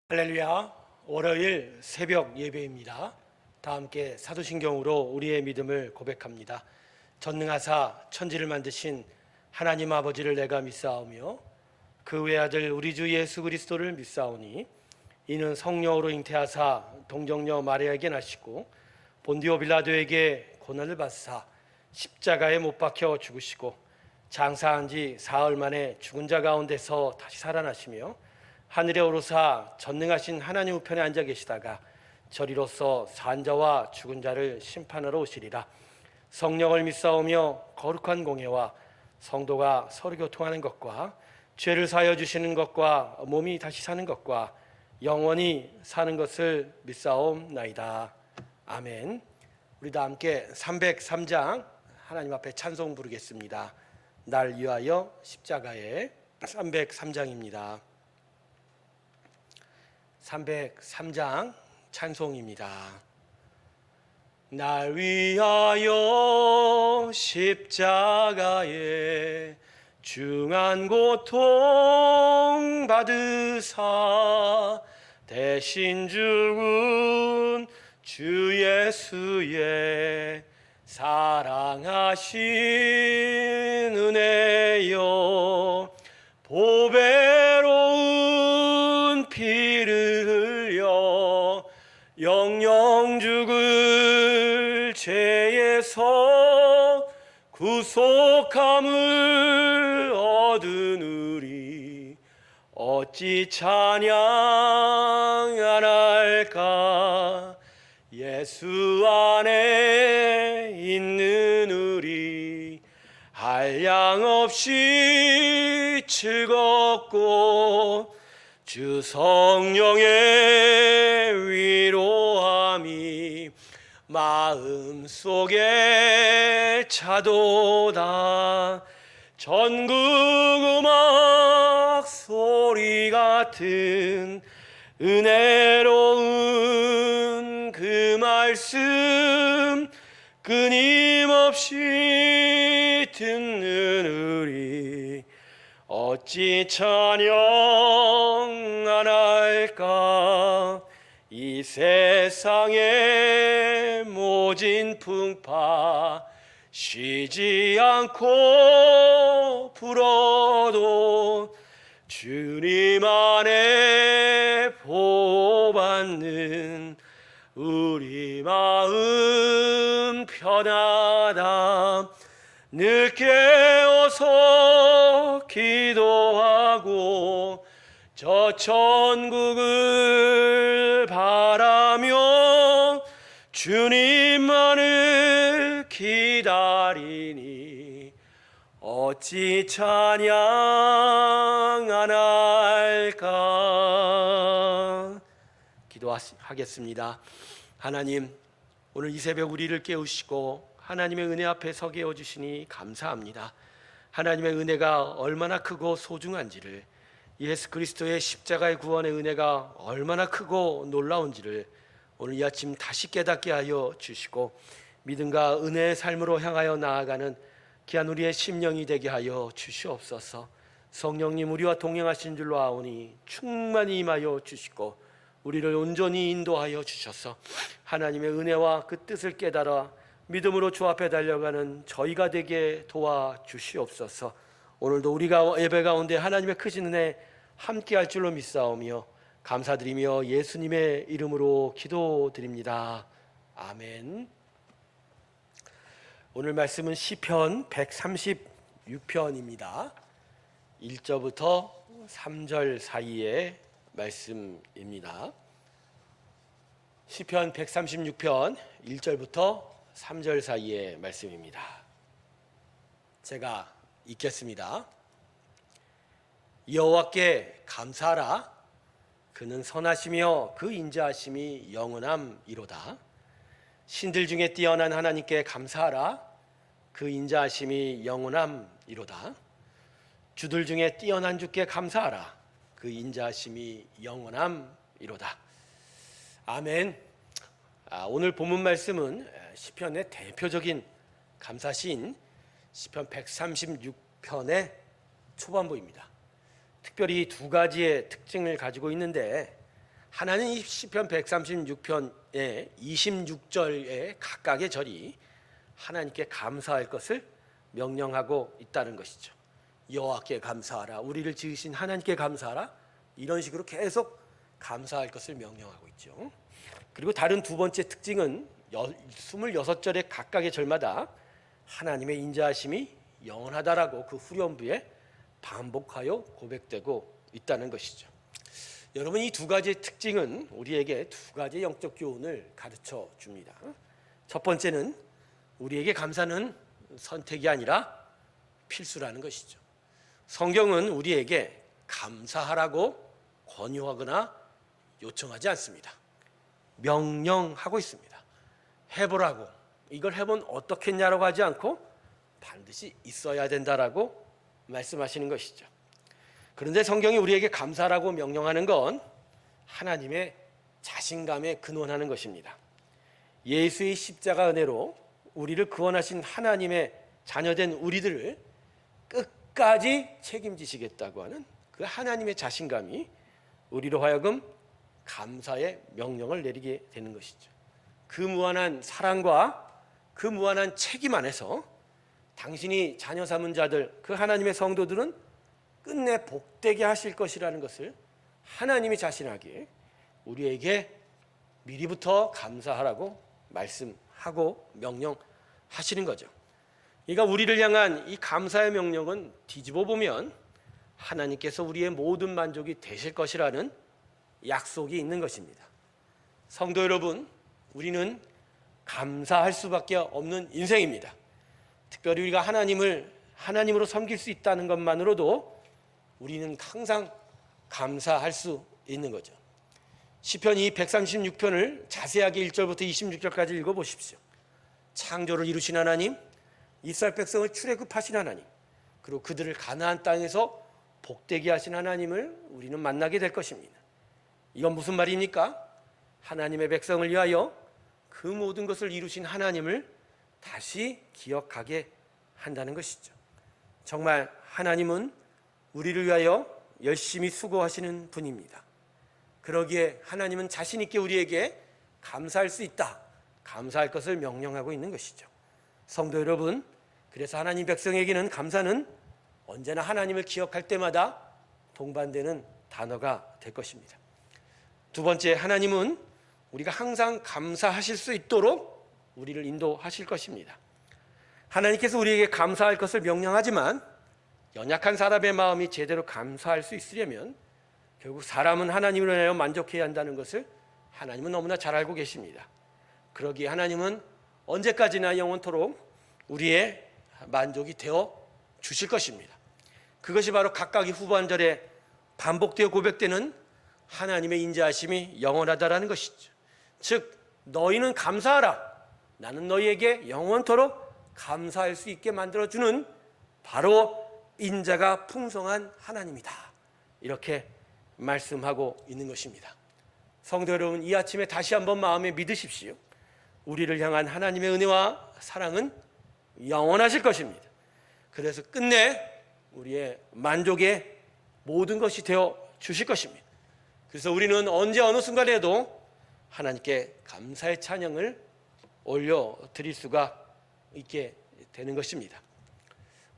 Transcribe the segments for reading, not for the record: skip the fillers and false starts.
할렐루야. 월요일 새벽 예배입니다. 다 함께 사도신경으로 우리의 믿음을 고백합니다. 전능하사 천지를 만드신 하나님 아버지를 내가 믿사오며 그 외아들 우리 주 예수 그리스도를 믿사오니 이는 성령으로 잉태하사 동정녀 마리아에게 나시고 본디오 빌라도에게 고난을 받사 십자가에 못 박혀 죽으시고 장사한 지 사흘 만에 죽은 자 가운데서 다시 살아나시며 하늘에 오르사 전능하신 하나님 우편에 앉아 계시다가 저리로서 산자와 죽은 자를 심판하러 오시리라. 성령을 믿사오며 거룩한 공예와 성도가 서로 교통하는 것과 죄를 사하여 주시는 것과 몸이 다시 사는 것과 영원히 사는 것을 믿사옵나이다. 아멘. 우리 다 함께 303장 하나님 앞에 찬송 부르겠습니다. 날 위하여 십자가에 303장입니다. 303장 찬송입니다. 날 위하여 십자가에 중한 고통 받으사 대신 죽은 주 예수의 사랑하신 은혜여 보배로운 피를 흘려 영영 죽을 죄에서 구속함을 얻은 우리 어찌 찬양 안 할까. 예수 안에 있는 우리 한량없이 즐겁고 주 성령의 위로함이 마음속에 차도다. 전국 음악 소리 같은 은혜로운 그 말씀 끊임없이 듣는 우리 어찌 찬양 안 할까. 이 세상의 모진 풍파 쉬지 않고 불어도 주님 안에 보호받는 우리 마음 편하다. 늘 깨어서 기도하고 저 천국을 바라며 주님만을 기다리니 어찌 찬양 안 할까. 기도하겠습니다. 하나님, 오늘 이 새벽 우리를 깨우시고 하나님의 은혜 앞에 서게 해주시니 감사합니다. 하나님의 은혜가 얼마나 크고 소중한지를, 예수 그리스도의 십자가의 구원의 은혜가 얼마나 크고 놀라운지를 오늘 이 아침 다시 깨닫게 하여 주시고 믿음과 은혜의 삶으로 향하여 나아가는 귀한 우리의 심령이 되게 하여 주시옵소서. 성령님 우리와 동행하신 줄로 아오니 충만히 임하여 주시고 우리를 온전히 인도하여 주셔서 하나님의 은혜와 그 뜻을 깨달아 믿음으로 주 앞에 달려가는 저희가 되게 도와주시옵소서. 오늘도 우리가 예배 가운데 하나님의 크신 은혜 함께할 줄로 믿사오며 감사드리며 예수님의 이름으로 기도드립니다. 아멘. 오늘 말씀은 시편 136편입니다. 1절부터 3절 사이의 말씀입니다. 시편 136편 1절부터 3절 사이의 말씀입니다. 제가 읽겠습니다. 여호와께 감사하라. 그는 선하시며 그 인자하심이 영원함이로다. 신들 중에 뛰어난 하나님께 감사하라. 그 인자하심이 영원함이로다. 주들 중에 뛰어난 주께 감사하라. 그 인자하심이 영원함이로다. 아멘. 오늘 본문 말씀은 시편의 대표적인 감사시인 시편 136편의 초반부입니다. 특별히 두 가지의 특징을 가지고 있는데, 하나는 이 시편 136편의 26절의 각각의 절이 하나님께 감사할 것을 명령하고 있다는 것이죠. 여호와께 감사하라, 우리를 지으신 하나님께 감사하라, 이런 식으로 계속 감사할 것을 명령하고 있죠. 그리고 다른 두 번째 특징은 26절의 각각의 절마다 하나님의 인자하심이 영원하다라고 그 후렴부에 반복하여 고백되고 있다는 것이죠. 여러분, 이 두 가지의 특징은 우리에게 두 가지 영적 교훈을 가르쳐 줍니다. 첫 번째는 우리에게 감사는 선택이 아니라 필수라는 것이죠. 성경은 우리에게 감사하라고 권유하거나 요청하지 않습니다. 명령하고 있습니다. 해보라고, 이걸 해보면 어떻겠냐라고 하지 않고 반드시 있어야 된다라고 말씀하시는 것이죠. 그런데 성경이 우리에게 감사라고 명령하는 건 하나님의 자신감에 근원하는 것입니다. 예수의 십자가 은혜로 우리를 구원하신 하나님의 자녀된 우리들을 끝까지 책임지시겠다고 하는 그 하나님의 자신감이 우리로 하여금 감사의 명령을 내리게 되는 것이죠. 그 무한한 사랑과 그 무한한 책임 안에서 당신이 자녀 삼은 자들, 그 하나님의 성도들은 끝내 복되게 하실 것이라는 것을 하나님이 자신하기에 우리에게 미리부터 감사하라고 말씀하고 명령하시는 거죠. 그러니까 우리를 향한 이 감사의 명령은 뒤집어 보면 하나님께서 우리의 모든 만족이 되실 것이라는 약속이 있는 것입니다. 성도 여러분, 우리는 감사할 수밖에 없는 인생입니다. 특별히 우리가 하나님으로 섬길 수 있다는 것만으로도 우리는 항상 감사할 수 있는 거죠. 시편 이 136편을 자세하게 1절부터 26절까지 읽어보십시오. 창조를 이루신 하나님, 이스라엘 백성을 출애굽하신 하나님, 그리고 그들을 가나안 땅에서 복되게 하신 하나님을 우리는 만나게 될 것입니다. 이건 무슨 말입니까? 하나님의 백성을 위하여 그 모든 것을 이루신 하나님을 다시 기억하게 한다는 것이죠. 정말 하나님은 우리를 위하여 열심히 수고하시는 분입니다. 그러기에 하나님은 자신 있게 우리에게 감사할 수 있다, 감사할 것을 명령하고 있는 것이죠. 성도 여러분, 그래서 하나님 백성에게는 감사는 언제나 하나님을 기억할 때마다 동반되는 단어가 될 것입니다. 두 번째, 하나님은 우리가 항상 감사하실 수 있도록 우리를 인도하실 것입니다. 하나님께서 우리에게 감사할 것을 명령하지만 연약한 사람의 마음이 제대로 감사할 수 있으려면 결국 사람은 하나님을 위하여 만족해야 한다는 것을 하나님은 너무나 잘 알고 계십니다. 그러기에 하나님은 언제까지나 영원토록 우리의 만족이 되어 주실 것입니다. 그것이 바로 각각의 후반절에 반복되어 고백되는 하나님의 인자하심이 영원하다라는 것이죠. 즉, 너희는 감사하라, 나는 너희에게 영원토록 감사할 수 있게 만들어주는 바로 인자가 풍성한 하나님이다, 이렇게 말씀하고 있는 것입니다. 성도 여러분, 이 아침에 다시 한번 마음에 믿으십시오. 우리를 향한 하나님의 은혜와 사랑은 영원하실 것입니다. 그래서 끝내 우리의 만족의 모든 것이 되어 주실 것입니다. 그래서 우리는 언제 어느 순간에도 하나님께 감사의 찬양을 올려드릴 수가 있게 되는 것입니다.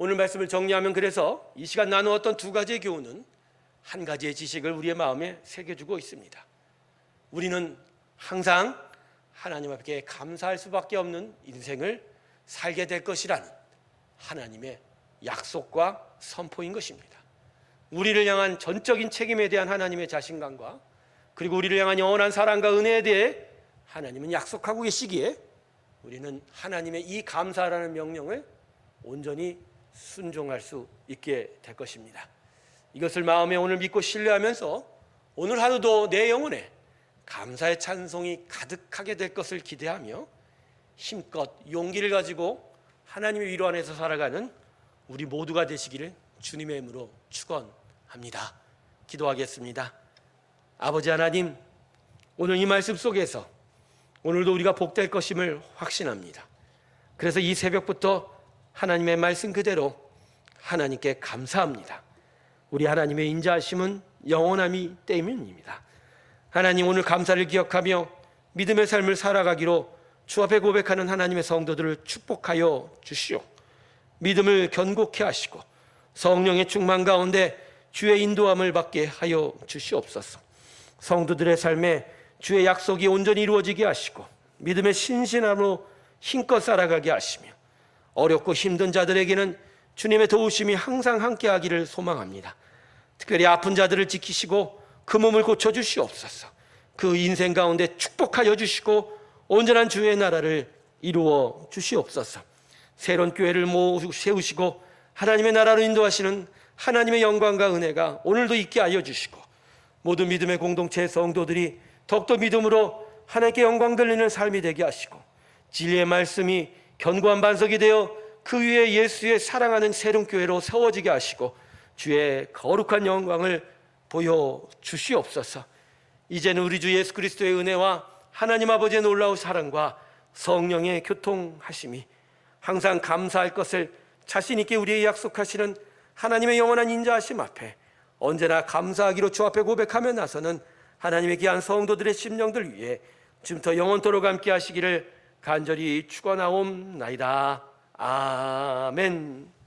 오늘 말씀을 정리하면, 그래서 이 시간 나누었던 두 가지의 교훈은 한 가지의 지식을 우리의 마음에 새겨주고 있습니다. 우리는 항상 하나님 앞에 감사할 수밖에 없는 인생을 살게 될 것이라는 하나님의 약속과 선포인 것입니다. 우리를 향한 전적인 책임에 대한 하나님의 자신감과 그리고 우리를 향한 영원한 사랑과 은혜에 대해 하나님은 약속하고 계시기에 우리는 하나님의 이 감사라는 명령을 온전히 순종할 수 있게 될 것입니다. 이것을 마음에 오늘 믿고 신뢰하면서 오늘 하루도 내 영혼에 감사의 찬송이 가득하게 될 것을 기대하며 힘껏 용기를 가지고 하나님의 위로 안에서 살아가는 우리 모두가 되시기를 주님의 이름으로 축원합니다. 기도하겠습니다. 아버지 하나님, 오늘 이 말씀 속에서 오늘도 우리가 복될 것임을 확신합니다. 그래서 이 새벽부터 하나님의 말씀 그대로 하나님께 감사합니다. 우리 하나님의 인자하심은 영원함이 때문입니다. 하나님, 오늘 감사를 기억하며 믿음의 삶을 살아가기로 주 앞에 고백하는 하나님의 성도들을 축복하여 주시오. 믿음을 견고케 하시고 성령의 충만 가운데 주의 인도함을 받게 하여 주시옵소서. 성도들의 삶에 주의 약속이 온전히 이루어지게 하시고 믿음의 신실함으로 힘껏 살아가게 하시며 어렵고 힘든 자들에게는 주님의 도우심이 항상 함께하기를 소망합니다. 특별히 아픈 자들을 지키시고 그 몸을 고쳐주시옵소서. 그 인생 가운데 축복하여 주시고 온전한 주의 나라를 이루어 주시옵소서. 새로운 교회를 세우시고 하나님의 나라로 인도하시는 하나님의 영광과 은혜가 오늘도 있게 하여 주시고 모든 믿음의 공동체의 성도들이 더욱더 믿음으로 하나님께 영광 돌리는 삶이 되게 하시고 진리의 말씀이 견고한 반석이 되어 그 위에 예수의 사랑하는 새로운 교회로 세워지게 하시고 주의 거룩한 영광을 보여주시옵소서. 이제는 우리 주 예수 그리스도의 은혜와 하나님 아버지의 놀라운 사랑과 성령의 교통하심이 항상 감사할 것을 자신 있게 우리에게 약속하시는 하나님의 영원한 인자하심 앞에 언제나 감사하기로 주 앞에 고백하며 나서는 하나님의 귀한 성도들의 심령들 위해 지금부터 영원토록 함께 하시기를 간절히 축원하옵나이다. 아멘.